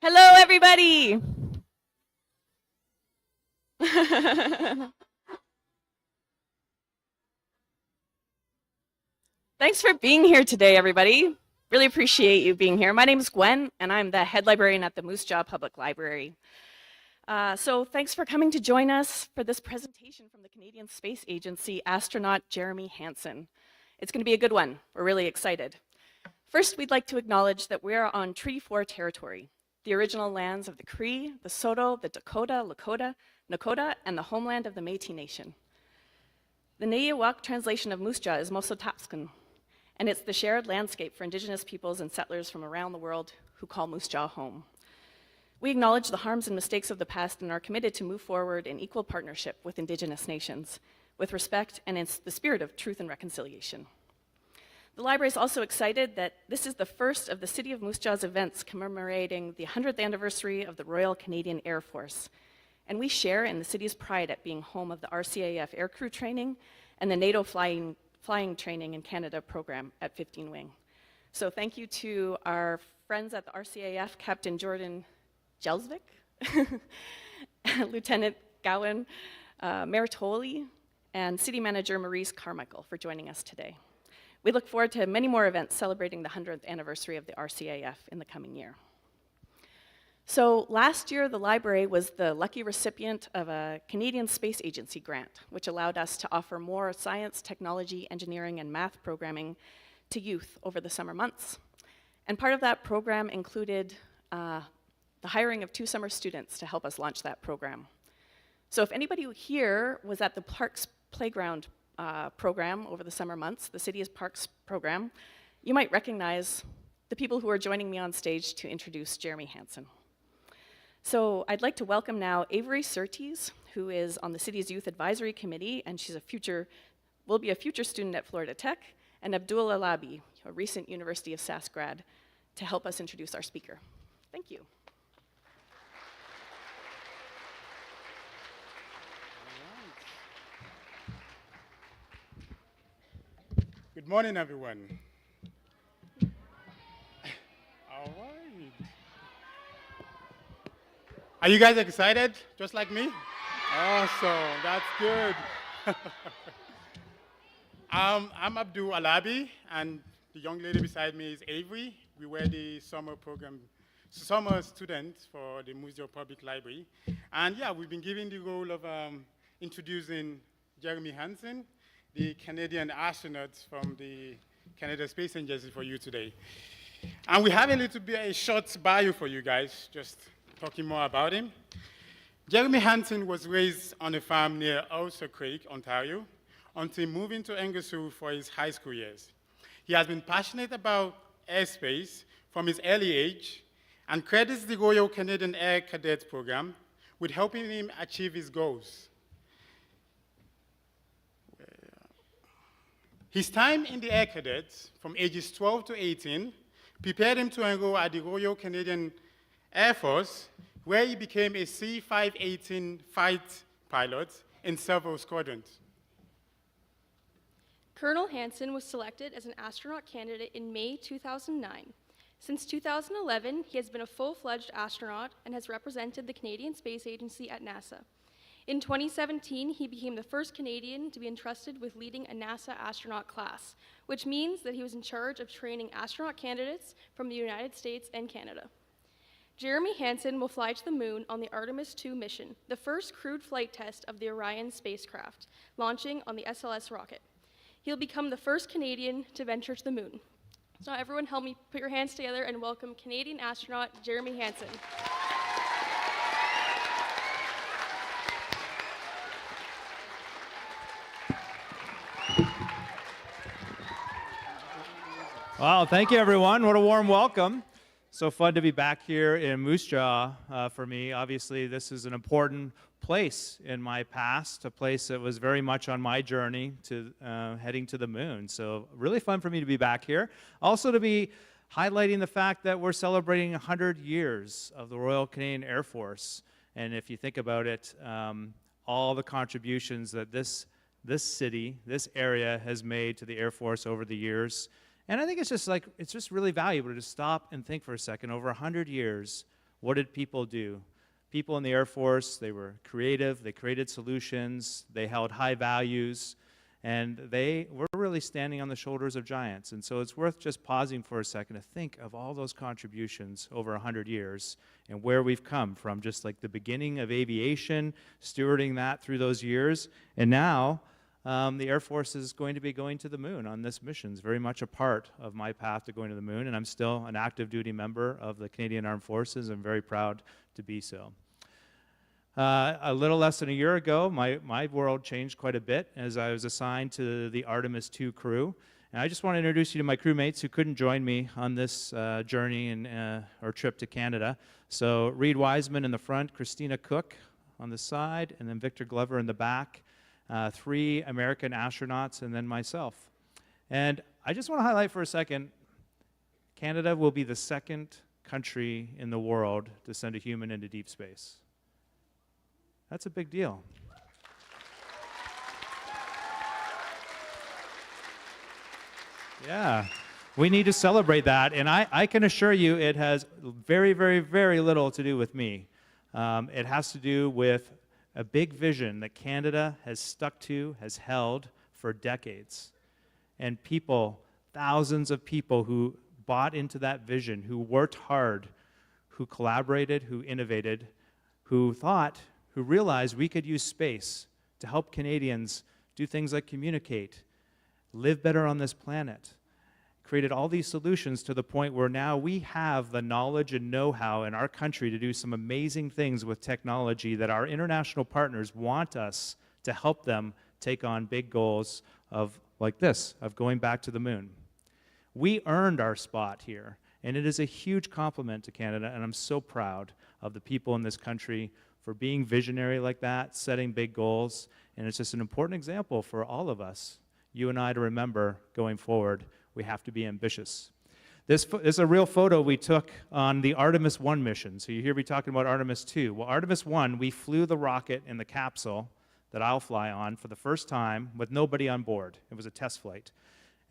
Hello, everybody. Thanks for being here today, everybody. Really appreciate you being here. My name is Gwen, and I'm the head librarian at the Moose Jaw Public Library. So thanks for coming to join us for this presentation from the Canadian Space Agency astronaut Jeremy Hansen. It's going to be a good one. We're really excited. First, we'd like to acknowledge that we are on Treaty 4 territory, the original lands of the Cree, the Saulteaux, the Dakota, Lakota, Nakota, and the homeland of the Métis Nation. The Nehiyawak translation of Moose Jaw is Mosotapskan, and it's the shared landscape for Indigenous peoples and settlers from around the world who call Moose Jaw home. We acknowledge the harms and mistakes of the past and are committed to move forward in equal partnership with Indigenous nations, with respect and in the spirit of truth and reconciliation. The library is also excited that this is the first of the City of Moose Jaw's events commemorating the 100th anniversary of the Royal Canadian Air Force. And we share in the city's pride at being home of the RCAF aircrew training and the NATO flying training in Canada program at 15 Wing. So thank you to our friends at the RCAF, Captain Jordan Jelsvik, Lieutenant Gowan Meritoli, and City Manager Maurice Carmichael for joining us today. We look forward to many more events celebrating the 100th anniversary of the RCAF in the coming year. So last year, the library was the lucky recipient of a Canadian Space Agency grant, which allowed us to offer more science, technology, engineering, and math programming to youth over the summer months. And part of that program included the hiring of 2 summer students to help us launch that program. So if anybody here was at the Parks Playground program over the summer months, the City's Parks program, you might recognize the people who are joining me on stage to introduce Jeremy Hansen. So I'd like to welcome now Avery Surtees, who is on the city's Youth Advisory Committee, and she's will be a future student at Florida Tech, and Abdul Alabi, a recent University of Sask grad, to help us introduce our speaker. Thank you. Good morning, everyone. All right. Are you guys excited, just like me? Awesome, that's good. I'm Abdul Alabi, and the young lady beside me is Avery. We were the summer students for the Moose Jaw Public Library. And yeah, we've been given the role of introducing Jeremy Hansen, the Canadian astronaut from the Canadian Space Agency for you today. And we have a short bio for you guys, just talking more about him. Jeremy Hansen was raised on a farm near Ulster Creek, Ontario, until moving to Anglesey for his high school years. He has been passionate about airspace from his early age and credits the Royal Canadian Air Cadet Program with helping him achieve his goals. His time in the Air Cadets, from ages 12 to 18, prepared him to enroll at the Royal Canadian Air Force, where he became a C-518 fight pilot in several squadrons. Colonel Hansen was selected as an astronaut candidate in May 2009. Since 2011, he has been a full-fledged astronaut and has represented the Canadian Space Agency at NASA. In 2017, he became the first Canadian to be entrusted with leading a NASA astronaut class, which means that he was in charge of training astronaut candidates from the United States and Canada. Jeremy Hansen will fly to the moon on the Artemis II mission, the first crewed flight test of the Orion spacecraft, launching on the SLS rocket. He'll become the first Canadian to venture to the moon. So everyone help me put your hands together and welcome Canadian astronaut Jeremy Hansen. Wow, thank you, everyone. What a warm welcome. So fun to be back here in Moose Jaw for me. Obviously, this is an important place in my past, a place that was very much on my journey to heading to the moon. So really fun for me to be back here. Also to be highlighting the fact that we're celebrating 100 years of the Royal Canadian Air Force. And if you think about it, all the contributions that this city, this area has made to the Air Force over the years. And I think it's just really valuable to stop and think for a second. Over 100 years, What did people do? People in the Air Force, they were creative, they created solutions, they held high values, and they were really standing on the shoulders of giants. And so it's worth just pausing for a second to think of all those contributions over 100 years and where we've come from, just like the beginning of aviation, stewarding that through those years, and now the Air Force is going to be going to the moon on this mission. It's very much a part of my path to going to the moon, and I'm still an active duty member of the Canadian Armed Forces. I'm very proud to be so. A little less than a year ago, my world changed quite a bit as I was assigned to the Artemis II crew. And I just want to introduce you to my crewmates who couldn't join me on this journey or trip to Canada. So Reed Wiseman in the front, Christina Cook on the side, and then Victor Glover in the back. 3 American astronauts, and then myself. And I just want to highlight for a second, Canada will be the second country in the world to send a human into deep space. That's a big deal. Yeah, we need to celebrate that, and I can assure you it has very, very, very little to do with me. It has to do with a big vision that Canada has stuck to, has held for decades. And people, thousands of people who bought into that vision, who worked hard, who collaborated, who innovated, who realized we could use space to help Canadians do things like communicate, live better on this planet, created all these solutions to the point where now we have the knowledge and know-how in our country to do some amazing things with technology that our international partners want us to help them take on big goals like this, of going back to the moon. We earned our spot here, and it is a huge compliment to Canada, and I'm so proud of the people in this country for being visionary like that, setting big goals, and it's just an important example for all of us, you and I, to remember going forward. We have to be ambitious. This is a real photo we took on the Artemis I mission. So you hear me talking about Artemis II. Well, Artemis I, we flew the rocket in the capsule that I'll fly on for the first time with nobody on board. It was a test flight.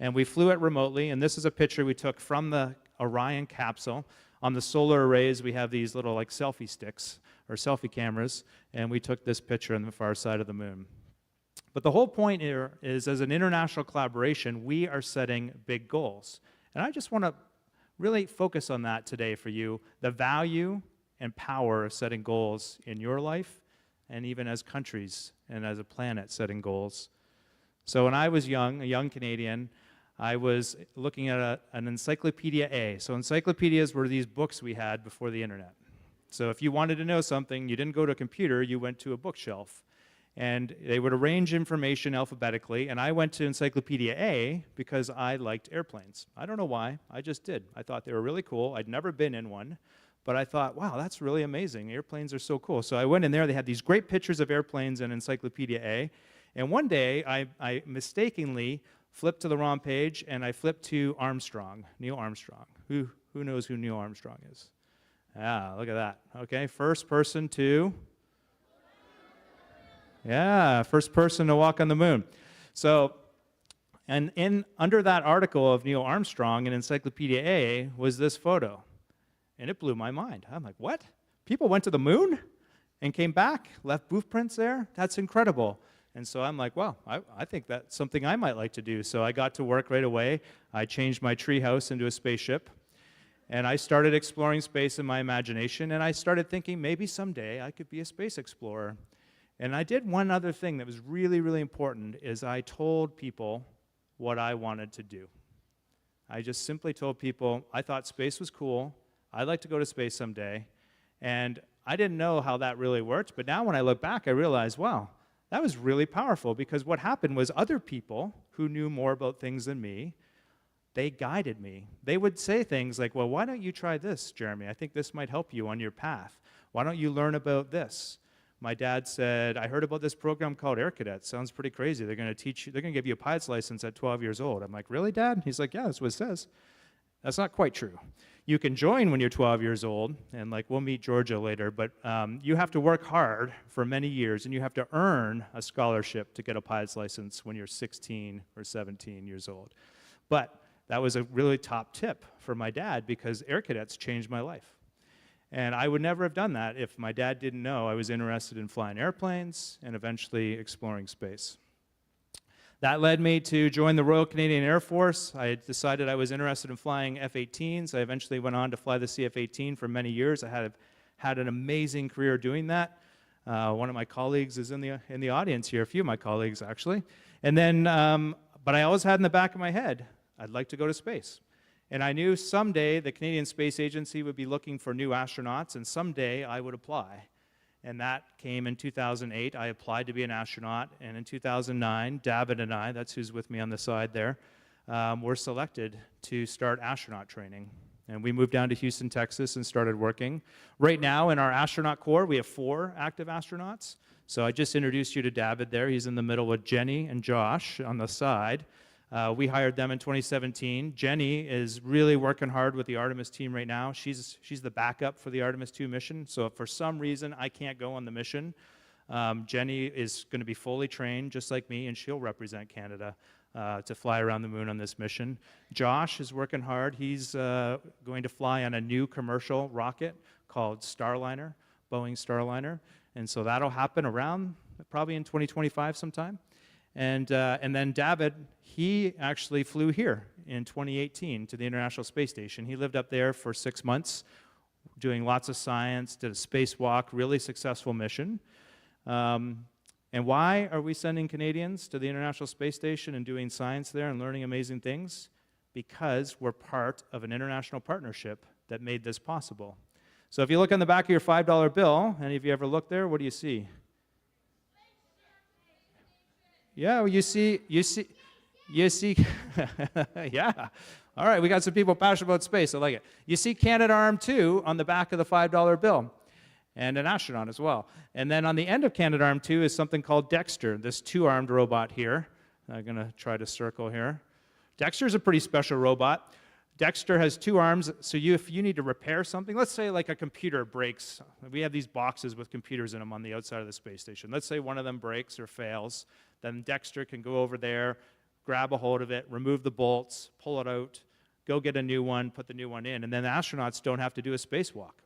And we flew it remotely, and this is a picture we took from the Orion capsule. On the solar arrays, we have these little like selfie sticks or selfie cameras, and we took this picture on the far side of the moon. But the whole point here is, as an international collaboration, we are setting big goals. And I just want to really focus on that today for you, the value and power of setting goals in your life, and even as countries and as a planet setting goals. So when I was young, a young Canadian, I was looking at an Encyclopedia A. So encyclopedias were these books we had before the internet. So if you wanted to know something, you didn't go to a computer, you went to a bookshelf. And they would arrange information alphabetically, and I went to Encyclopedia A because I liked airplanes. I don't know why, I just did. I thought they were really cool. I'd never been in one, but I thought, wow, that's really amazing. Airplanes are so cool. So I went in there, they had these great pictures of airplanes in Encyclopedia A, and one day I mistakenly flipped to the wrong page, and I flipped to Armstrong, Neil Armstrong. Who knows who Neil Armstrong is? Ah, look at that. Okay, first person to... Yeah, first person to walk on the moon. So, and under that article of Neil Armstrong in Encyclopedia A was this photo. And it blew my mind. I'm like, what? People went to the moon and came back, left booth prints there? That's incredible. And so I'm like, well, I think that's something I might like to do. So I got to work right away. I changed my treehouse into a spaceship. And I started exploring space in my imagination. And I started thinking maybe someday I could be a space explorer. And I did one other thing that was really, really important, is I told people what I wanted to do. I just simply told people I thought space was cool, I'd like to go to space someday, and I didn't know how that really worked, but now when I look back, I realize, wow, that was really powerful, because what happened was other people who knew more about things than me, they guided me. They would say things like, well, why don't you try this, Jeremy? I think this might help you on your path. Why don't you learn about this? My dad said, I heard about this program called Air Cadets. Sounds pretty crazy. They're going to teach you, they're going to give you a pilot's license at 12 years old. I'm like, really, Dad? He's like, yeah, that's what it says. That's not quite true. You can join when you're 12 years old, and like we'll meet Georgia later, but you have to work hard for many years, and you have to earn a scholarship to get a pilot's license when you're 16 or 17 years old. But that was a really top tip for my dad, because Air Cadets changed my life. And I would never have done that if my dad didn't know I was interested in flying airplanes and eventually exploring space. That led me to join the Royal Canadian Air Force. I had decided I was interested in flying F-18s. I eventually went on to fly the CF-18 for many years. I had an amazing career doing that. One of my colleagues is in the audience here, a few of my colleagues actually. And then, but I always had in the back of my head, I'd like to go to space. And I knew someday the Canadian Space Agency would be looking for new astronauts, and someday I would apply. And that came in 2008. I applied to be an astronaut, and in 2009, David and I, that's who's with me on the side there, were selected to start astronaut training. And we moved down to Houston, Texas, and started working. Right now, in our astronaut corps, we have 4 active astronauts. So I just introduced you to David there. He's in the middle with Jenny and Josh on the side. We hired them in 2017. Jenny is really working hard with the Artemis team right now. She's the backup for the Artemis II mission. So if for some reason I can't go on the mission, Jenny is going to be fully trained, just like me, and she'll represent Canada to fly around the moon on this mission. Josh is working hard. He's going to fly on a new commercial rocket called Starliner, Boeing Starliner. And so that'll happen around probably in 2025 sometime. And then David, he actually flew here in 2018 to the International Space Station. He lived up there for 6 months, doing lots of science, did a spacewalk, really successful mission. And why are we sending Canadians to the International Space Station and doing science there and learning amazing things? Because we're part of an international partnership that made this possible. So if you look on the back of your $5 bill, any of you ever look there, what do you see? Yeah, well, you see, yeah. All right, we got some people passionate about space, I like it. You see Canadarm2 on the back of the $5 bill, and an astronaut as well. And then on the end of Canadarm2 is something called Dexter, this 2-armed robot here. I'm gonna try to circle here. Dexter's a pretty special robot. Dexter has 2 arms, so if you need to repair something, let's say like a computer breaks. We have these boxes with computers in them on the outside of the space station. Let's say one of them breaks or fails, then Dexter can go over there, grab a hold of it, remove the bolts, pull it out, go get a new one, put the new one in, and then the astronauts don't have to do a spacewalk,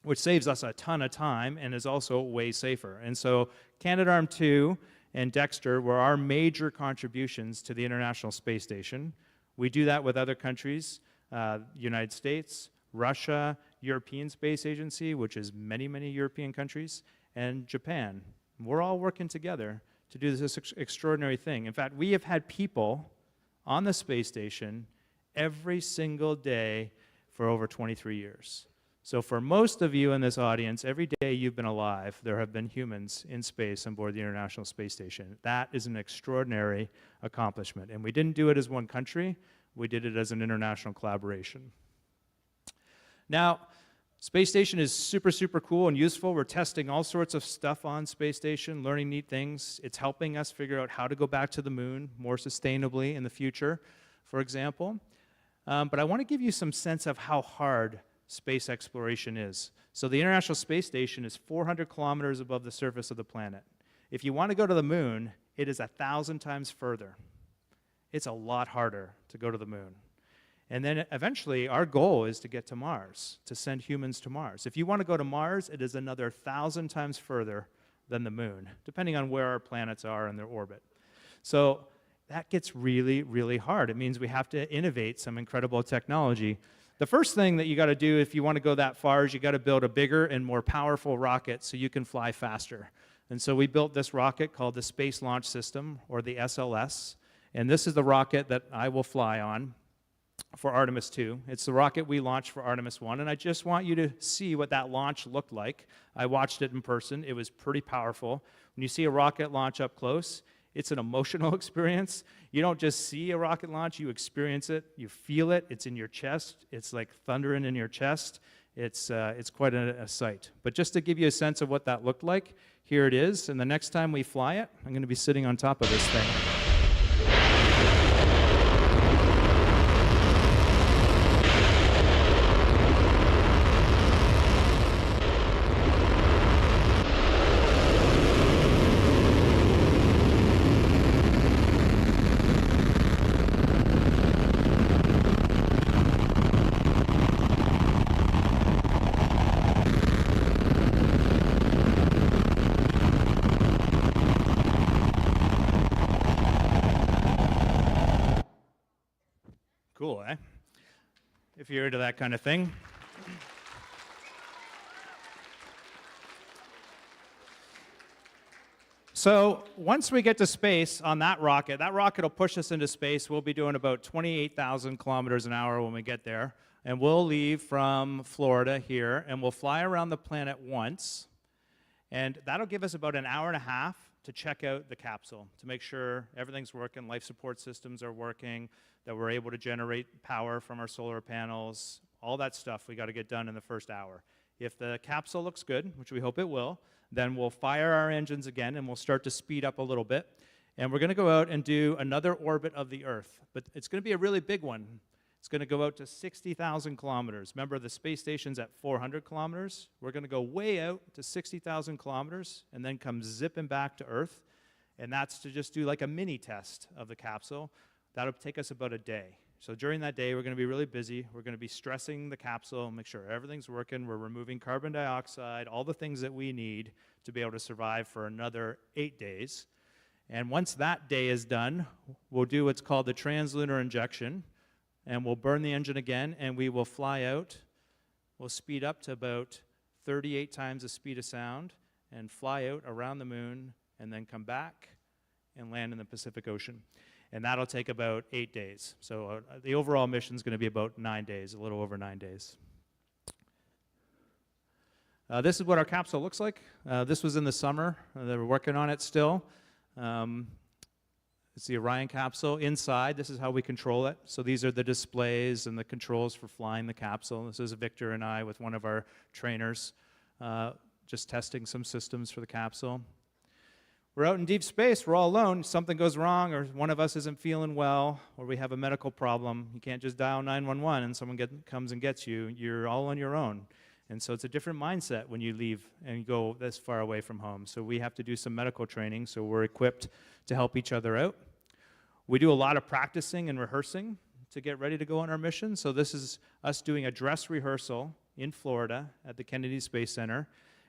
which saves us a ton of time and is also way safer. And so Canadarm2 and Dexter were our major contributions to the International Space Station. We do that with other countries, United States, Russia, European Space Agency, which is many, many European countries, and Japan. We're all working together to do this extraordinary thing. In fact, we have had people on the space station every single day for over 23 years. So for most of you in this audience, every day you've been alive, there have been humans in space on board the International Space Station. That is an extraordinary accomplishment. And we didn't do it as one country, we did it as an international collaboration. Now, Space Station is super, super cool and useful. We're testing all sorts of stuff on Space Station, learning neat things. It's helping us figure out how to go back to the moon more sustainably in the future, for example. But I want to give you some sense of how hard space exploration is. So the International Space Station is 400 kilometers above the surface of the planet. If you want to go to the moon, it is 1,000 times further. It's a lot harder to go to the moon. And then eventually, our goal is to get to Mars, to send humans to Mars. If you want to go to Mars, it is another 1,000 times further than the moon, depending on where our planets are in their orbit. So that gets really, really hard. It means we have to innovate some incredible technology. The first thing that you got to do if you want to go that far is you got to build a bigger and more powerful rocket so you can fly faster. And so we built this rocket called the Space Launch System, or the SLS. And this is the rocket that I will fly on for Artemis II. It's the rocket we launched for Artemis I, and I just want you to see what that launch looked like. I watched it in person. It was pretty powerful. When you see a rocket launch up close, it's an emotional experience. You don't just see a rocket launch, you experience it, you feel it, it's in your chest, it's like thundering in your chest. It's quite a sight. But just to give you a sense of what that looked like, here it is, and the next time we fly it, I'm going to be sitting on top of this thing. cool, eh? If you're into that kind of thing. So once we get to space on that rocket will push us into space. We'll be doing about 28,000 kilometers an hour when we get there. And we'll leave from Florida here, and we'll fly around the planet once. And that'll give us about an hour and a half to check out the capsule, to make sure everything's working, life support systems are working, that we're able to generate power from our solar panels, all that stuff we got to get done in the first hour. If the capsule looks good, which we hope it will, then we'll fire our engines again and we'll start to speed up a little bit. And we're going to go out and do another orbit of the Earth. But it's going to be a really big one. It's going to go out to 60,000 kilometers. Remember, the space station's at 400 kilometers. We're going to go way out to 60,000 kilometers and then come zipping back to Earth. And that's to just do like a mini test of the capsule. That'll take us about a day. So during that day, we're going to be really busy. We're going to be stressing the capsule, make sure everything's working. We're removing carbon dioxide, all the things that we need to be able to survive for another 8 days. And once that day is done, we'll do what's called the translunar injection, and we'll burn the engine again, and we will fly out. We'll speed up to about 38 times the speed of sound and fly out around the moon and then come back and land in the Pacific Ocean. And that'll take about 8 days. So the overall mission is going to be about 9 days, a little over 9 days. This is what our capsule looks like. This was in the summer. They were working on it still. It's the Orion capsule. Inside, this is how we control it. So these are the displays and the controls for flying the capsule. This is Victor and I with one of our trainers just testing some systems for the capsule. We're out in deep space, we're all alone, something goes wrong, or one of us isn't feeling well, or we have a medical problem. You can't just dial 911 and someone comes and gets you. You're all on your own. And so it's a different mindset when you leave and go this far away from home. So we have to do some medical training, so we're equipped to help each other out. We do a lot of practicing and rehearsing to get ready to go on our mission. So this is us doing a dress rehearsal in Florida at the Kennedy Space Center.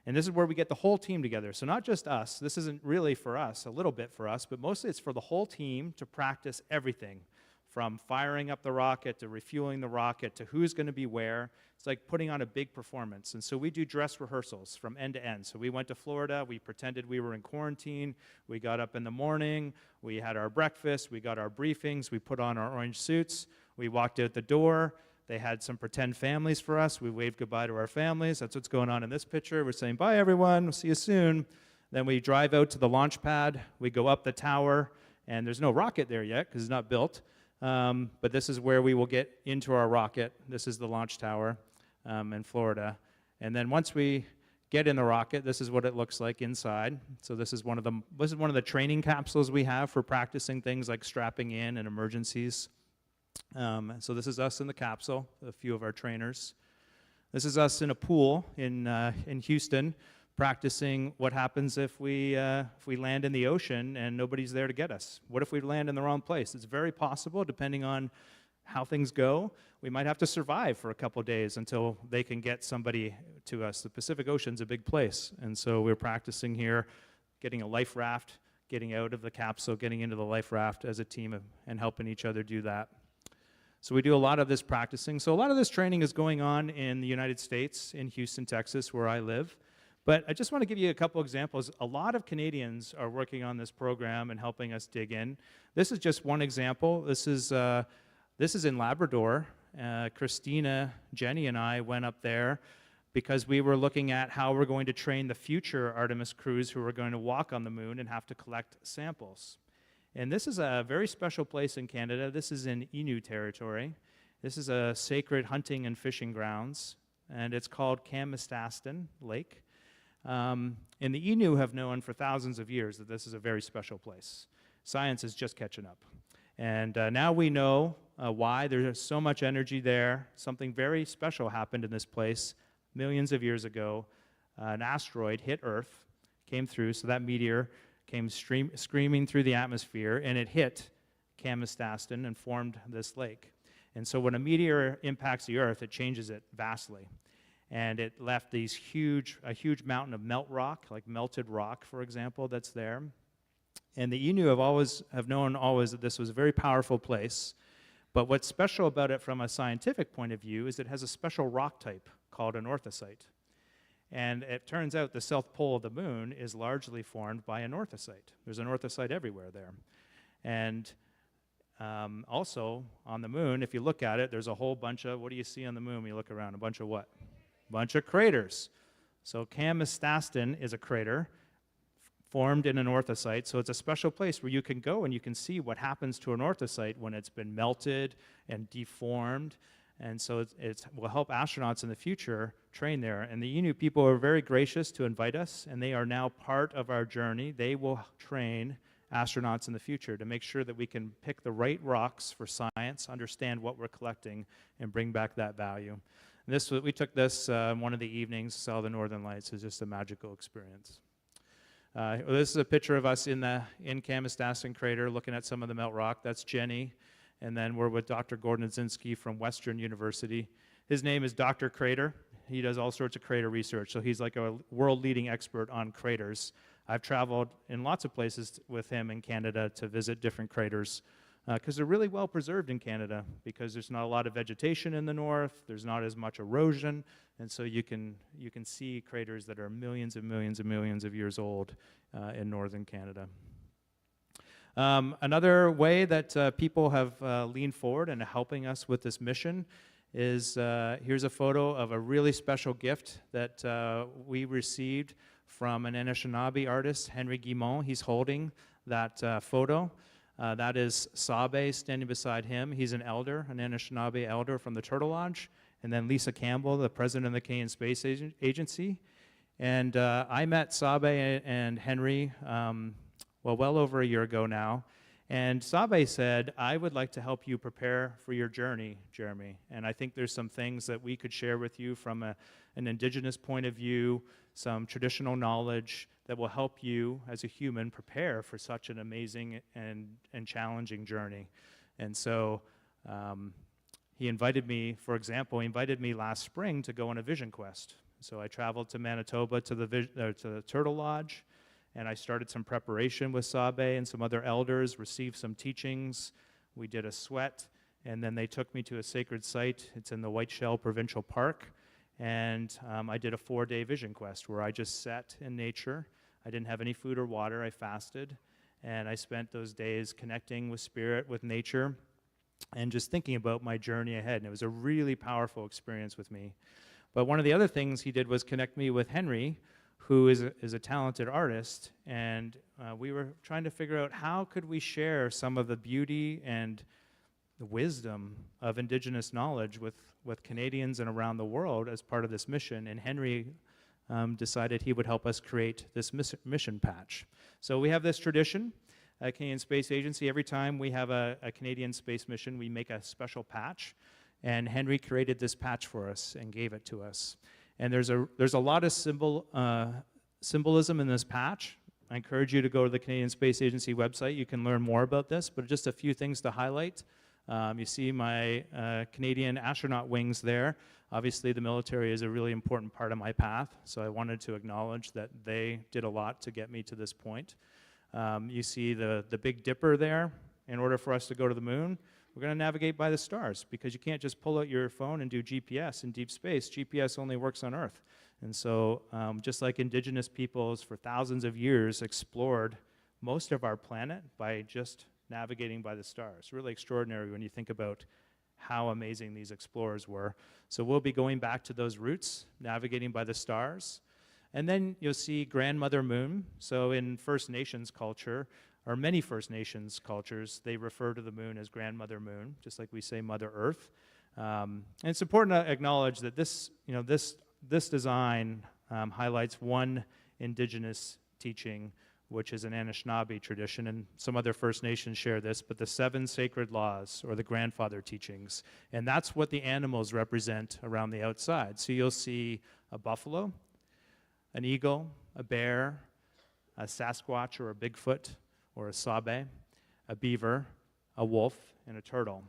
And this is where we get the whole team together. So not just us. This isn't really for us, a little bit for us, but mostly it's for the whole team to practice everything, from firing up the rocket to refueling the rocket to who's going to be where. It's like putting on a big performance. And so we do dress rehearsals from end to end. So we went to Florida. We pretended we were in quarantine. We got up in the morning. We had our breakfast. We got our briefings. We put on our orange suits. We walked out the door. They had some pretend families for us. We waved goodbye to our families. That's what's going on in this picture. We're saying, bye, everyone. We'll see you soon. Then we drive out to the launch pad. We go up the tower. And there's no rocket there yet because it's not built. But this is where we will get into our rocket. This is the launch tower in Florida. And then once we get in the rocket, this is what it looks like inside. So this is one of the training capsules we have for practicing things like strapping in and emergencies. So this is us in the capsule, a few of our trainers. This is us in a pool in Houston, practicing what happens if we land in the ocean and nobody's there to get us. What if we land in the wrong place? It's very possible, depending on how things go. We might have to survive for a couple days until they can get somebody to us. The Pacific Ocean's a big place, and so we're practicing here, getting a life raft, getting out of the capsule, getting into the life raft as a team, and helping each other do that. So we do a lot of this practicing. So a lot of this training is going on in the United States, in Houston, Texas, where I live. But I just want to give you a couple examples. A lot of Canadians are working on this program and helping us dig in. This is just one example. This is in Labrador. Christina, Jenny, and I went up there because we were looking at how we're going to train the future Artemis crews who are going to walk on the moon and have to collect samples. And this is a very special place in Canada. This is in Innu territory. This is a sacred hunting and fishing grounds, and it's called Kamistaston Lake. And the Innu have known for thousands of years that this is a very special place. Science is just catching up. And now we know why. There's so much energy there. Something very special happened in this place millions of years ago. An asteroid hit Earth, came through, so that meteor came screaming through the atmosphere, and it hit Kamistaston and formed this lake. And so when a meteor impacts the Earth, it changes it vastly. And it left a huge mountain of melt rock, like melted rock, for example, that's there. And the Innu have known always that this was a very powerful place. But what's special about it from a scientific point of view is it has a special rock type called an orthosite. And it turns out the south pole of the moon is largely formed by an orthosite. There's an orthosite everywhere there. And also on the moon, if you look at it, there's a whole bunch of, what do you see on the moon when you look around? A bunch of what? A bunch of craters. So Camastaston is a crater formed in an orthosite. So it's a special place where you can go and you can see what happens to an orthosite when it's been melted and deformed. And so it will help astronauts in the future train there. And the Innu people are very gracious to invite us, and they are now part of our journey. They will train astronauts in the future to make sure that we can pick the right rocks for science, understand what we're collecting, and bring back that value. And we took this one of the evenings, saw the Northern Lights. It was just a magical experience. This is a picture of us in Camastaston crater looking at some of the melt rock. That's Jenny. And then we're with Dr. Gordon Zinski from Western University. His name is Dr. Crater. He does all sorts of crater research, so he's like a world-leading expert on craters. I've traveled in lots of places with him in Canada to visit different craters because they're really well preserved in Canada because there's not a lot of vegetation in the north, there's not as much erosion, and so you can see craters that are millions and millions and millions of years old in northern Canada. Another way that people have leaned forward and helping us with this mission is here's a photo of a really special gift that we received from an Anishinaabe artist, Henry Guimont. He's holding that photo. That is Sabe standing beside him. He's an elder, an Anishinaabe elder from the Turtle Lodge. And then Lisa Campbell, the president of the Canadian Space Agency. And I met Sabe and Henry well over a year ago now. And Sabe said, I would like to help you prepare for your journey, Jeremy. And I think there's some things that we could share with you from an indigenous point of view, some traditional knowledge that will help you as a human prepare for such an amazing and challenging journey. And so he invited me, for example, last spring to go on a vision quest. So I traveled to Manitoba to the Turtle Lodge, and I started some preparation with Sabe and some other elders, received some teachings. We did a sweat, and then they took me to a sacred site. It's in the Whiteshell Provincial Park, and I did a 4-day vision quest where I just sat in nature. I didn't have any food or water. I fasted, and I spent those days connecting with spirit, with nature, and just thinking about my journey ahead. And it was a really powerful experience with me. But one of the other things he did was connect me with Henry, who is a talented artist, and we were trying to figure out how could we share some of the beauty and the wisdom of indigenous knowledge with Canadians and around the world as part of this mission. And Henry decided he would help us create this mission patch. So we have this tradition at Canadian Space Agency. Every time we have a Canadian space mission, we make a special patch. And Henry created this patch for us and gave it to us. And there's a lot of symbolism in this patch. I encourage you to go to the Canadian Space Agency website. You can learn more about this, but just a few things to highlight. You see my Canadian astronaut wings there. Obviously, the military is a really important part of my path, so I wanted to acknowledge that they did a lot to get me to this point. You see the Big Dipper there. In order for us to go to the moon, we're going to navigate by the stars because you can't just pull out your phone and do GPS in deep space. GPS only works on Earth. And so just like indigenous peoples for thousands of years explored most of our planet by just navigating by the stars. Really extraordinary when you think about how amazing these explorers were. So we'll be going back to those roots, navigating by the stars. And then you'll see Grandmother Moon. So in First Nations culture, or many First Nations cultures, they refer to the moon as Grandmother Moon, just like we say Mother Earth. And it's important to acknowledge that this design highlights one indigenous teaching, which is an Anishinaabe tradition, and some other First Nations share this, but the 7 sacred laws, or the grandfather teachings. And that's what the animals represent around the outside. So you'll see a buffalo, an eagle, a bear, a Sasquatch or a Bigfoot, or a Sabe, a beaver, a wolf, and a turtle.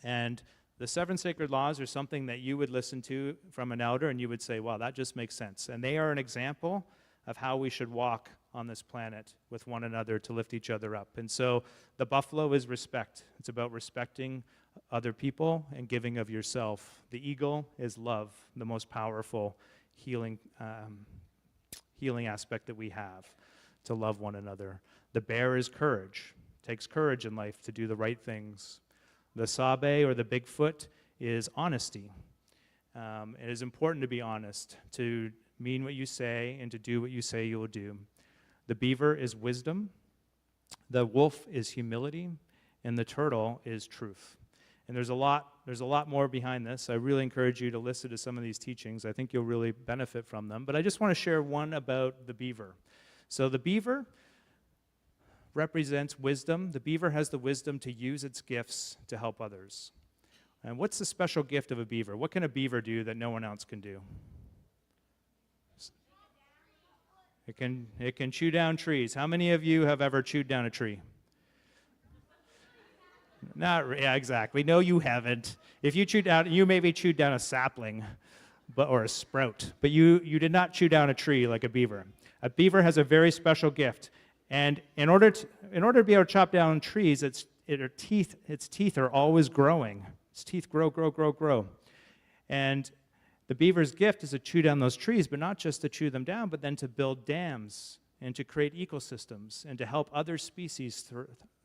And the 7 sacred laws are something that you would listen to from an elder and you would say, wow, that just makes sense. And they are an example of how we should walk on this planet with one another to lift each other up. And so the buffalo is respect. It's about respecting other people and giving of yourself. The eagle is love, the most powerful healing aspect that we have, to love one another. The bear is courage. It takes courage in life to do the right things. The sabe, or the Bigfoot, is honesty. It is important to be honest, to mean what you say and to do what you say you will do. The beaver is wisdom. The wolf is humility. And the turtle is truth. And there's a lot more behind this. I really encourage you to listen to some of these teachings. I think you'll really benefit from them. But I just want to share one about the beaver. So the beaver represents wisdom. The beaver has the wisdom to use its gifts to help others. And what's the special gift of a beaver? What can a beaver do that no one else can do? It can chew down trees. How many of you have ever chewed down a tree? Yeah, exactly. No, you haven't. If you chewed down, you maybe chewed down a sapling, or a sprout, but you did not chew down a tree like a beaver. A beaver has a very special gift, and in order to be able to chop down trees, its teeth are always growing. Its teeth grow. And the beaver's gift is to chew down those trees, but not just to chew them down, but then to build dams and to create ecosystems and to help other species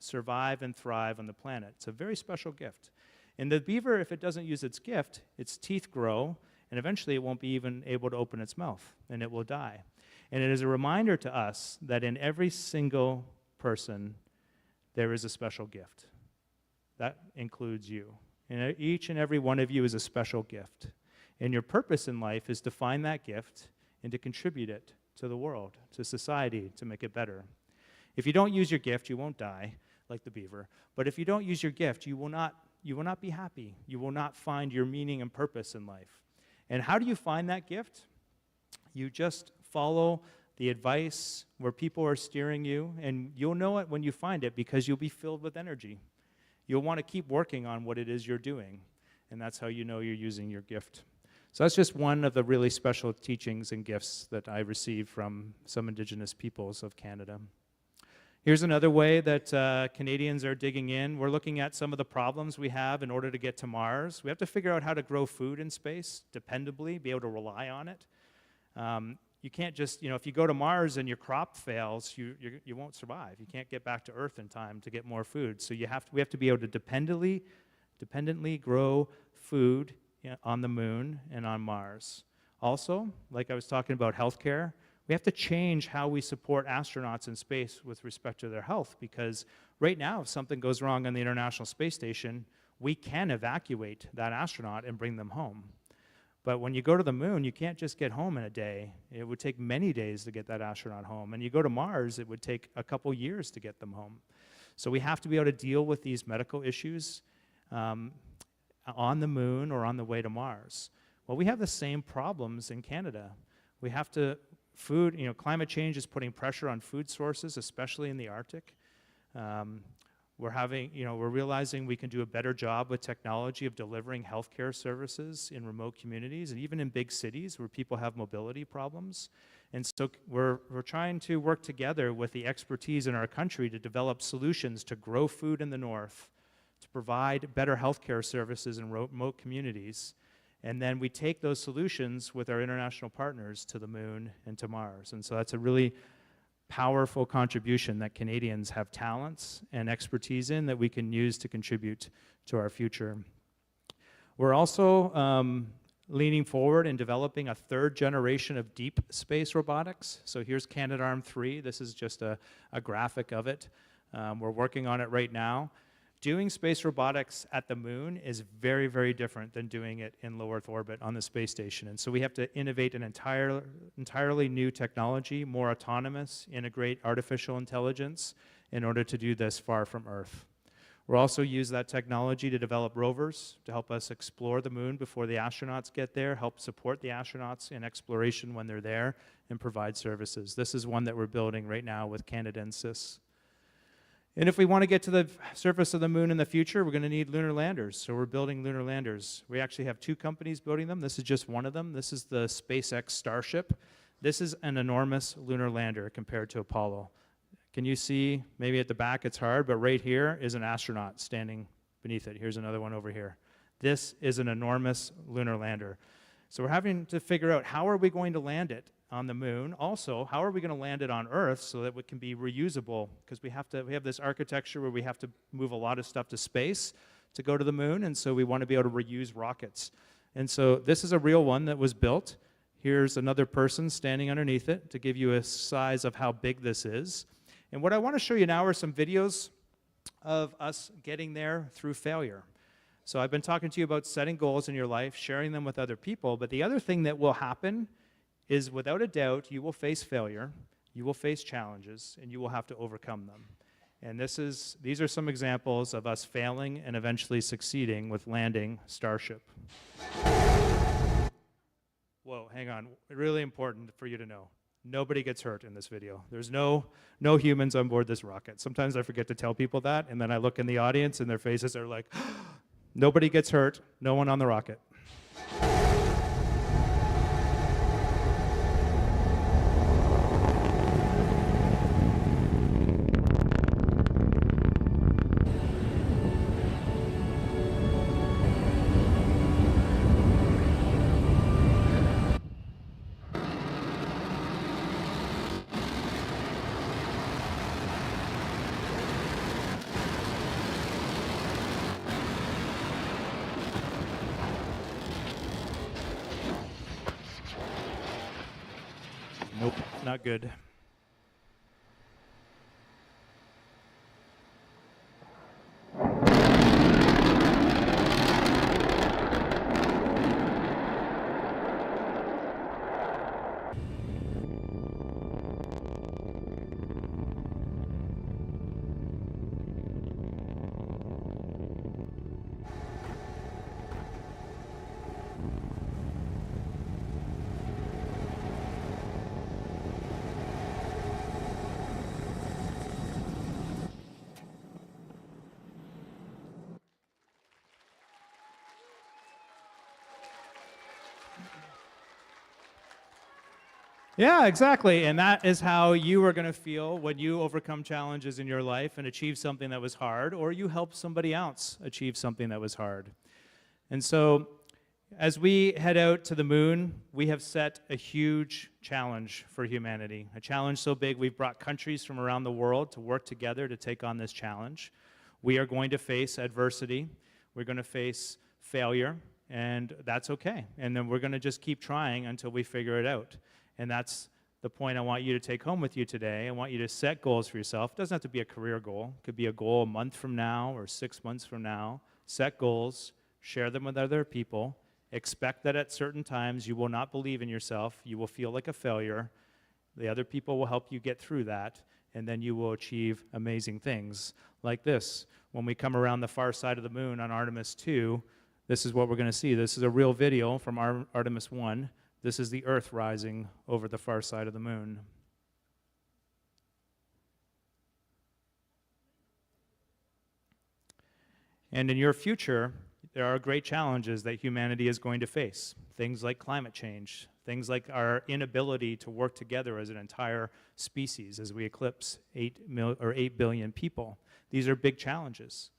survive and thrive on the planet. It's a very special gift. And the beaver, if it doesn't use its gift, its teeth grow, and eventually it won't be even able to open its mouth, and it will die. And it is a reminder to us that in every single person, there is a special gift. That includes you. And each and every one of you is a special gift. And your purpose in life is to find that gift and to contribute it to the world, to society, to make it better. If you don't use your gift, you won't die like the beaver. But if you don't use your gift, you will not be happy. You will not find your meaning and purpose in life. And how do you find that gift? You just follow the advice where people are steering you, and you'll know it when you find it because you'll be filled with energy. You'll want to keep working on what it is you're doing, and that's how you know you're using your gift. So that's just one of the really special teachings and gifts that I received from some Indigenous peoples of Canada. Here's another way that Canadians are digging in. We're looking at some of the problems we have in order to get to Mars. We have to figure out how to grow food in space dependably, be able to rely on it. You can't just, if you go to Mars and your crop fails, you won't survive. You can't get back to Earth in time to get more food. So we have to be able to dependently grow food on the moon and on Mars. Also, like I was talking about healthcare, we have to change how we support astronauts in space with respect to their health, because right now, if something goes wrong on the International Space Station, we can evacuate that astronaut and bring them home. But when you go to the moon, you can't just get home in a day. It would take many days to get that astronaut home. And you go to Mars, it would take a couple years to get them home. So we have to be able to deal with these medical issues on the moon or on the way to Mars. Well, we have the same problems in Canada. We have to, climate change is putting pressure on food sources, especially in the Arctic. We're realizing we can do a better job with technology of delivering healthcare services in remote communities and even in big cities where people have mobility problems. And so we're trying to work together with the expertise in our country to develop solutions to grow food in the north, to provide better healthcare services in remote communities. And then we take those solutions with our international partners to the moon and to Mars. And so that's a really powerful contribution that Canadians have talents and expertise in that we can use to contribute to our future. We're also leaning forward and developing a third generation of deep space robotics. So here's Canadarm3. This is just a graphic of it. We're working on it right now. Doing space robotics at the moon is very, very different than doing it in low Earth orbit on the space station. And so we have to innovate an entirely new technology, more autonomous, integrate artificial intelligence in order to do this far from Earth. We'll also use that technology to develop rovers to help us explore the moon before the astronauts get there, help support the astronauts in exploration when they're there, and provide services. This is one that we're building right now with Canadensis. And if we want to get to the surface of the moon in the future, we're going to need lunar landers. So we're building lunar landers. We actually have two companies building them. This is just one of them. This is the SpaceX Starship. This is an enormous lunar lander compared to Apollo. Can you see, maybe at the back it's hard, but right here is an astronaut standing beneath it. Here's another one over here. This is an enormous lunar lander. So we're having to figure out, how are we going to land it on the moon? Also, how are we going to land it on Earth so that it can be reusable? Because we have this architecture where we have to move a lot of stuff to space to go to the moon, and so we want to be able to reuse rockets. And so this is a real one that was built. Here's another person standing underneath it to give you a size of how big this is. And what I want to show you now are some videos of us getting there through failure. So I've been talking to you about setting goals in your life, sharing them with other people, but the other thing that will happen is, without a doubt, you will face failure, you will face challenges, and you will have to overcome them. And these are some examples of us failing and eventually succeeding with landing Starship. Whoa, hang on. Really important for you to know. Nobody gets hurt in this video. There's no humans on board this rocket. Sometimes I forget to tell people that, and then I look in the audience and their faces are like, nobody gets hurt, no one on the rocket. Nope, not good. Yeah, exactly. And that is how you are going to feel when you overcome challenges in your life and achieve something that was hard, or you help somebody else achieve something that was hard. And so, as we head out to the moon, we have set a huge challenge for humanity. A challenge so big we've brought countries from around the world to work together to take on this challenge. We are going to face adversity. We're going to face failure, and that's okay. And then we're going to just keep trying until we figure it out. And that's the point I want you to take home with you today. I want you to set goals for yourself. It doesn't have to be a career goal. It could be a goal a month from now or 6 months from now. Set goals, share them with other people. Expect that at certain times you will not believe in yourself. You will feel like a failure. The other people will help you get through that, and then you will achieve amazing things like this. When we come around the far side of the moon on Artemis II, this is what we're going to see. This is a real video from Artemis I. This is the Earth rising over the far side of the moon. And in your future, there are great challenges that humanity is going to face. Things like climate change, things like our inability to work together as an entire species as we eclipse 8 billion people. These are big challenges.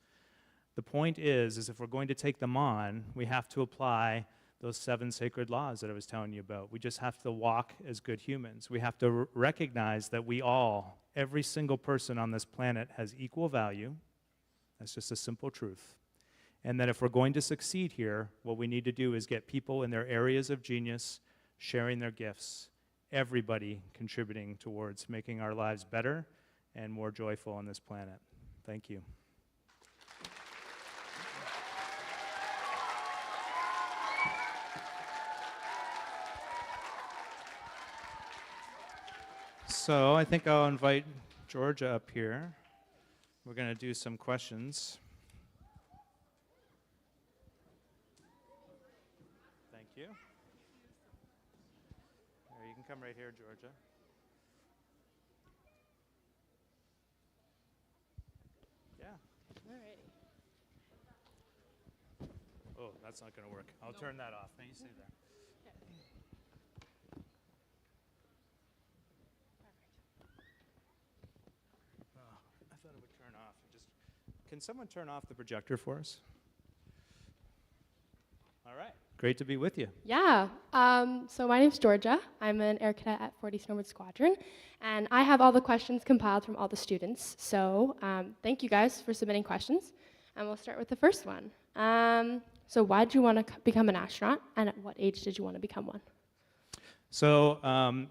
The point is if we're going to take them on, we have to apply those 7 sacred laws that I was telling you about. We just have to walk as good humans. We have to recognize that we all, every single person on this planet, has equal value. That's just a simple truth. And that if we're going to succeed here, what we need to do is get people in their areas of genius sharing their gifts, everybody contributing towards making our lives better and more joyful on this planet. Thank you. So I think I'll invite Georgia up here. We're going to do some questions. Thank you. Here, you can come right here, Georgia. Yeah. All right. Oh, that's not going to work. I'll turn that off. Now you stay there. Can someone turn off the projector for us? All right. Great to be with you. Yeah. So my name's Georgia. I'm an air cadet at 40 Snowbird Squadron, and I have all the questions compiled from all the students. So thank you guys for submitting questions, and we'll start with the first one. So why did you want to become an astronaut, and at what age did you want to become one? So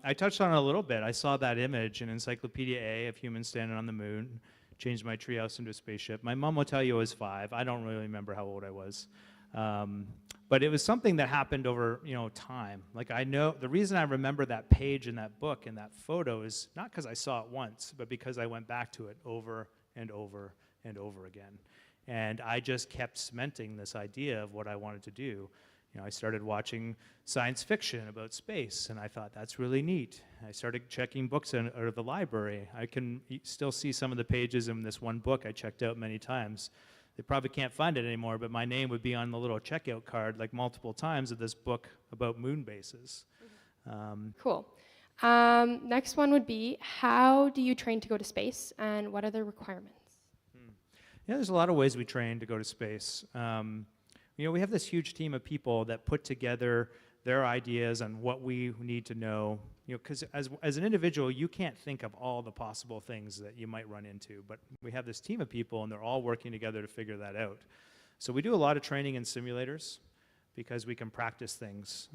I touched on it a little bit. I saw that image in Encyclopedia A of humans standing on the moon, changed my treehouse into a spaceship. My mom will tell you I was 5. I don't really remember how old I was. But it was something that happened over, time. Like I know, the reason I remember that page in that book and that photo is not because I saw it once, but because I went back to it over and over and over again. And I just kept cementing this idea of what I wanted to do. I started watching science fiction about space, and I thought, that's really neat. I started checking books out of the library. I can still see some of the pages in this one book I checked out many times. They probably can't find it anymore, but my name would be on the little checkout card like multiple times of this book about moon bases. Cool. Next one would be, how do you train to go to space, and what are the requirements? Yeah, there's a lot of ways we train to go to space. We have this huge team of people that put together their ideas on what we need to know. Because as an individual, you can't think of all the possible things that you might run into. But we have this team of people, and they're all working together to figure that out. So we do a lot of training in simulators because we can practice things.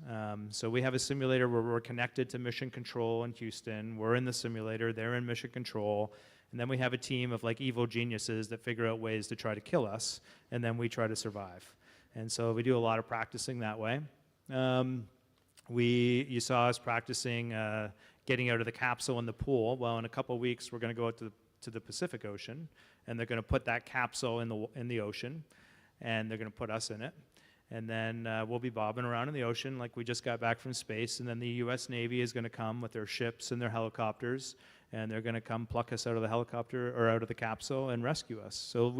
So we have a simulator where we're connected to Mission Control in Houston. We're in the simulator. They're in Mission Control. And then we have a team of like evil geniuses that figure out ways to try to kill us. And then we try to survive. And so we do a lot of practicing that way. You saw us practicing getting out of the capsule in the pool. Well, in a couple weeks, we're going to go out to the Pacific Ocean, and they're going to put that capsule in the ocean, and they're going to put us in it. And then we'll be bobbing around in the ocean like we just got back from space, and then the U.S. Navy is going to come with their ships and their helicopters, and they're going to come pluck us out of the helicopter or out of the capsule and rescue us. So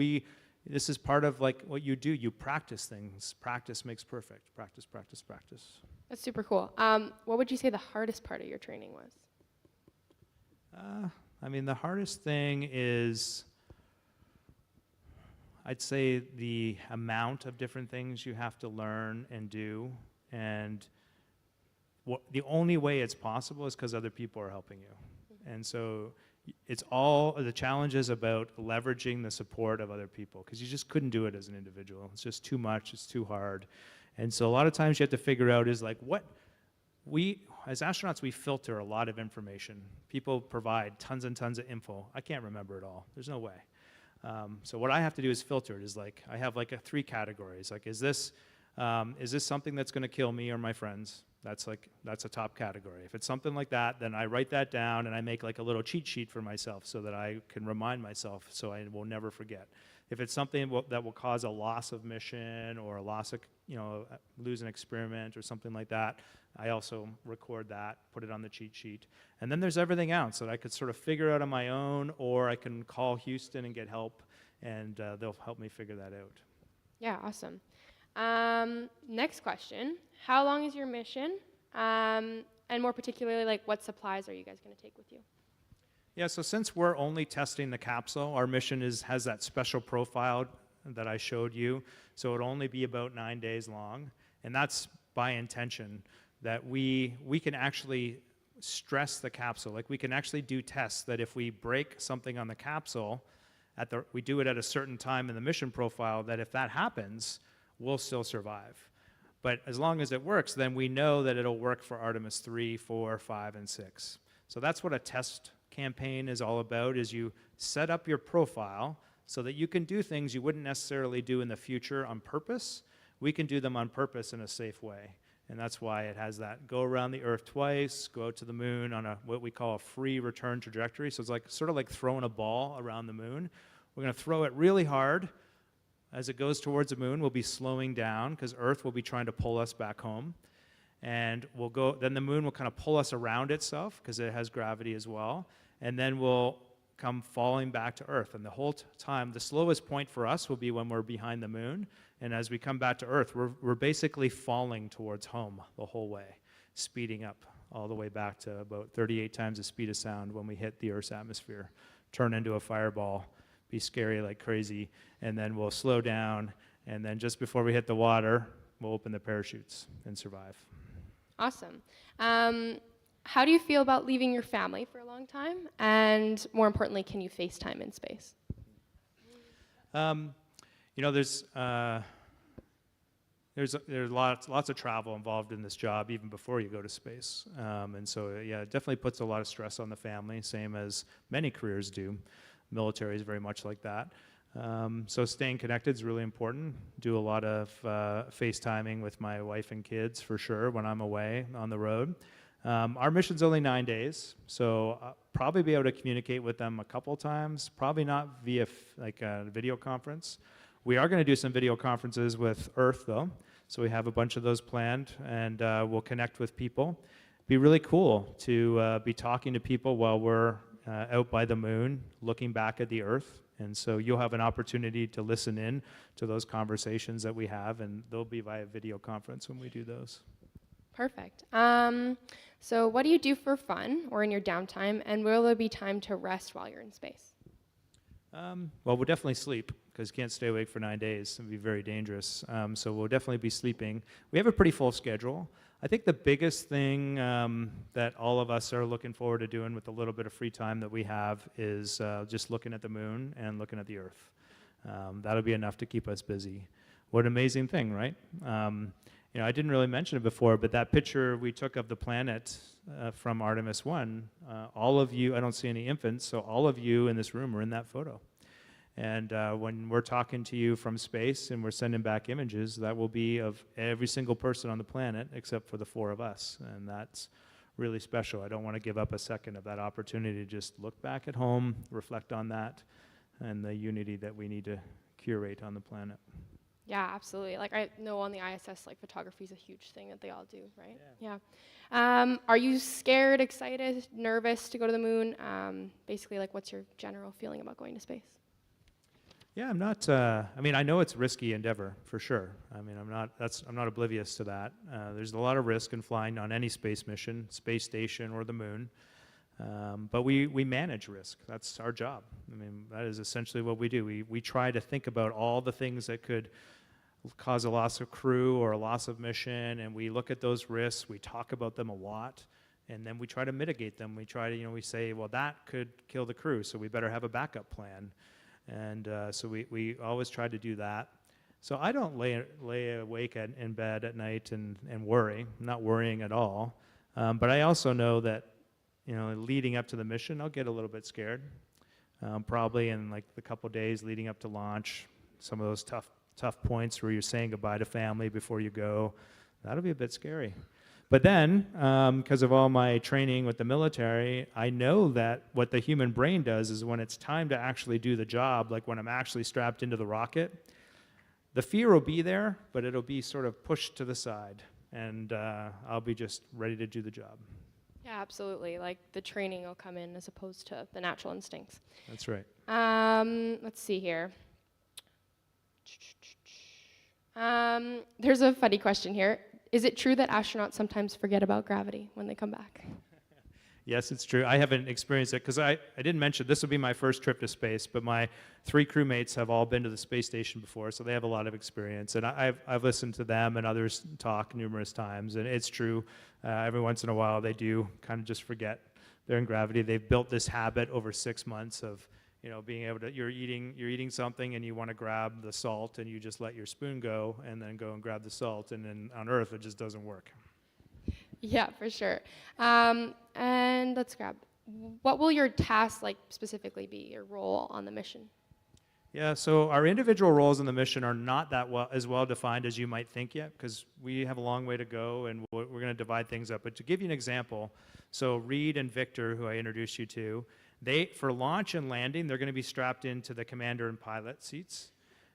this is part of like what you do. You practice things. Practice makes perfect. Practice, practice, practice. That's super cool. What would you say the hardest part of your training was? The hardest thing is, I'd say the amount of different things you have to learn and do, and the only way it's possible is because other people are helping you. And so it's all the challenges about leveraging the support of other people, because you just couldn't do it as an individual. It's just too much, it's too hard. And so a lot of times you have to figure out is like as astronauts, we filter a lot of information. People provide tons and tons of info. I can't remember it all. There's no way. So what I have to do is filter it. Is like I have like 3 categories. Like is this something that's going to kill me or my friends? That's a top category. If it's something like that, then I write that down and I make like a little cheat sheet for myself so that I can remind myself so I will never forget. If it's something that will cause a loss of mission or a loss of, lose an experiment or something like that, I also record that, put it on the cheat sheet. And then there's everything else that I could sort of figure out on my own, or I can call Houston and get help, and they'll help me figure that out. Yeah, awesome. Next question. How long is your mission? And more particularly, like, what supplies are you guys going to take with you? Yeah, so since we're only testing the capsule, our mission has that special profile that I showed you. So it'll only be about 9 days long. And that's by intention, that we can actually stress the capsule. Like we can actually do tests that if we break something on the capsule, we do it at a certain time in the mission profile, that if that happens, we'll still survive. But as long as it works, then we know that it'll work for Artemis 3, 4, 5, and 6. So that's what a test campaign is all about, is you set up your profile so that you can do things you wouldn't necessarily do in the future on purpose. We can do them on purpose in a safe way. And that's why it has that go around the Earth twice, go out to the moon on what we call a free return trajectory. So it's like sort of like throwing a ball around the moon. We're going to throw it really hard. As it goes towards the moon, we'll be slowing down because Earth will be trying to pull us back home. And then the moon will kind of pull us around itself because it has gravity as well. And then we'll come falling back to Earth. And the whole time, the slowest point for us will be when we're behind the moon. And as we come back to Earth, we're basically falling towards home the whole way, speeding up all the way back to about 38 times the speed of sound when we hit the Earth's atmosphere, turn into a fireball be scary like crazy, and then we'll slow down, and then just before we hit the water, we'll open the parachutes and survive. Awesome. How do you feel about leaving your family for a long time? And more importantly, can you FaceTime in space? There's lots of travel involved in this job even before you go to space, and so yeah, it definitely puts a lot of stress on the family, same as many careers do. Military is very much like that. So staying connected is really important. Do a lot of FaceTiming with my wife and kids for sure when I'm away on the road. Our mission's only 9 days, so I'll probably be able to communicate with them a couple times, probably not via like a video conference. We are going to do some video conferences with Earth, though, so we have a bunch of those planned, and we'll connect with people. Be really cool to be talking to people while we're out by the moon, looking back at the Earth, and so you'll have an opportunity to listen in to those conversations that we have, and they'll be via video conference when we do those. Perfect. So what do you do for fun or in your downtime, and will there be time to rest while you're in space? Well, we'll definitely sleep, because you can't stay awake for 9 days. It would be very dangerous. So we'll definitely be sleeping. We have a pretty full schedule. I think the biggest thing that all of us are looking forward to doing with the little bit of free time that we have is just looking at the moon and looking at the Earth. That'll be enough to keep us busy. What an amazing thing, right? I didn't really mention it before, but that picture we took of the planet from Artemis I, all of you, I don't see any infants, so all of you in this room are in that photo. And when we're talking to you from space and we're sending back images, that will be of every single person on the planet except for the 4 of us. And that's really special. I don't want to give up a second of that opportunity to just look back at home, reflect on that, and the unity that we need to curate on the planet. Yeah, absolutely. Like I know on the ISS, like photography is a huge thing that they all do, right? Yeah. Are you scared, excited, nervous to go to the moon? Basically, like what's your general feeling about going to space? Yeah, I'm not. I know it's a risky endeavor for sure. I'm not oblivious to that. There's a lot of risk in flying on any space mission, space station, or the moon. But we manage risk. That's our job. That is essentially what we do. We try to think about all the things that could cause a loss of crew or a loss of mission, and we look at those risks. We talk about them a lot, and then we try to mitigate them. We try to, we say, well, that could kill the crew, so we better have a backup plan. And so we always try to do that. So I don't lay awake in bed at night and worry. I'm not worrying at all. But I also know that, leading up to the mission, I'll get a little bit scared. Probably in like the couple days leading up to launch, some of those tough points where you're saying goodbye to family before you go, that'll be a bit scary. But then, because of all my training with the military, I know that what the human brain does is when it's time to actually do the job, like when I'm actually strapped into the rocket, the fear will be there, but it'll be sort of pushed to the side, and I'll be just ready to do the job. Yeah, absolutely. Like the training will come in as opposed to the natural instincts. That's right. Let's see here. There's a funny question here. Is it true that astronauts sometimes forget about gravity when they come back? Yes, it's true. I haven't experienced it because I didn't mention this will be my first trip to space, but my 3 crewmates have all been to the space station before, so they have a lot of experience. And I've listened to them and others talk numerous times, and it's true. Every once in a while, they do kind of just forget they're in gravity. They've built this habit over 6 months of being able to, you're eating something and you want to grab the salt and you just let your spoon go and then go and grab the salt, and then on Earth it just doesn't work. Yeah, for sure. And let's grab, what will your task specifically be, your role on the mission? Yeah, so our individual roles in the mission are not as well defined as you might think yet, because we have a long way to go and we're going to divide things up. But to give you an example, so Reed and Victor, who I introduced you to, for launch and landing, they're going to be strapped into the commander and pilot seats.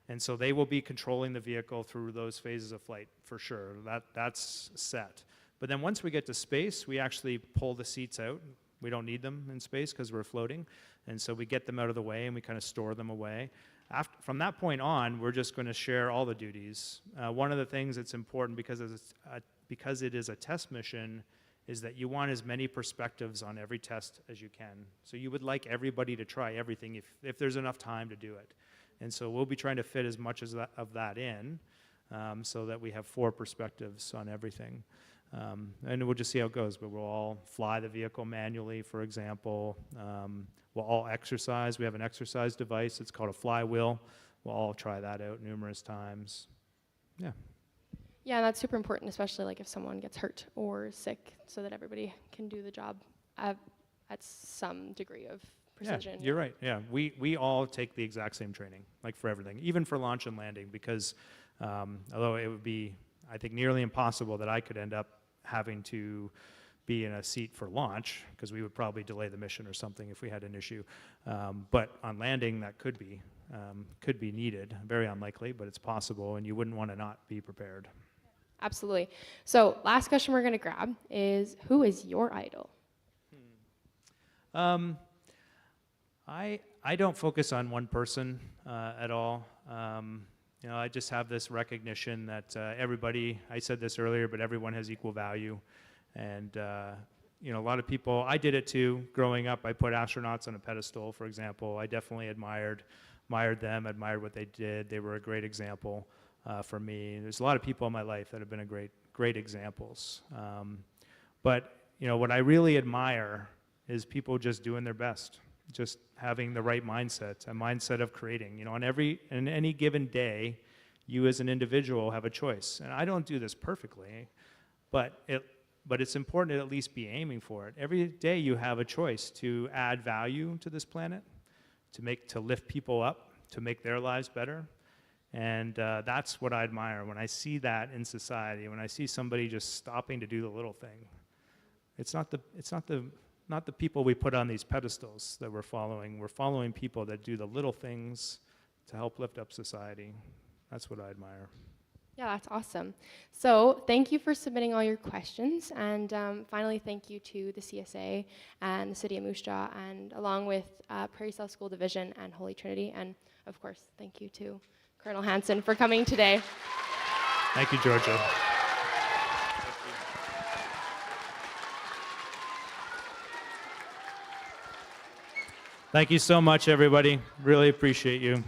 And so they will be controlling the vehicle through those phases of flight, for sure. That's set. But then once we get to space, we actually pull the seats out. We don't need them in space because we're floating. And so we get them out of the way and we kind of store them away. From that point on, we're just going to share all the duties. One of the things that's important because it is a test mission is that you want as many perspectives on every test as you can. So you would like everybody to try everything if there's enough time to do it. And so we'll be trying to fit as much of that in so that we have 4 perspectives on everything. And we'll just see how it goes, but we'll all fly the vehicle manually, for example. We'll all exercise. We have an exercise device. It's called a flywheel. We'll all try that out numerous times. Yeah. Yeah, that's super important, especially like if someone gets hurt or sick, so that everybody can do the job at some degree of precision. Yeah, you're right. Yeah, we all take the exact same training, like for everything, even for launch and landing, because although it would be, I think, nearly impossible that I could end up having to be in a seat for launch, because we would probably delay the mission or something if we had an issue. But on landing, that could be needed. Very unlikely, but it's possible, and you wouldn't want to not be prepared. Absolutely. So last question we're going to grab is, who is your idol? I don't focus on one person at all. I just have this recognition that everybody, I said this earlier, but everyone has equal value. And a lot of people, I did it too. Growing up, I put astronauts on a pedestal, for example. I definitely admired them, admired what they did. They were a great example for me. There's a lot of people in my life that have been great examples. But what I really admire is people just doing their best, just having the right mindset, a mindset of creating. On any given day, you as an individual have a choice. And I don't do this perfectly, but it's important to at least be aiming for it. Every day you have a choice to add value to this planet, to lift people up, to make their lives better. And that's what I admire when I see that in society, when I see somebody just stopping to do the little thing. It's not the people we put on these pedestals that we're following. We're following people that do the little things to help lift up society. That's what I admire. Yeah, that's awesome. So thank you for submitting all your questions. And finally, thank you to the CSA and the City of Moose Jaw, and along with Prairie South School Division and Holy Trinity. And of course, thank you to Colonel Hansen for coming today. Thank you, Georgia. Thank you so much, everybody. Really appreciate you.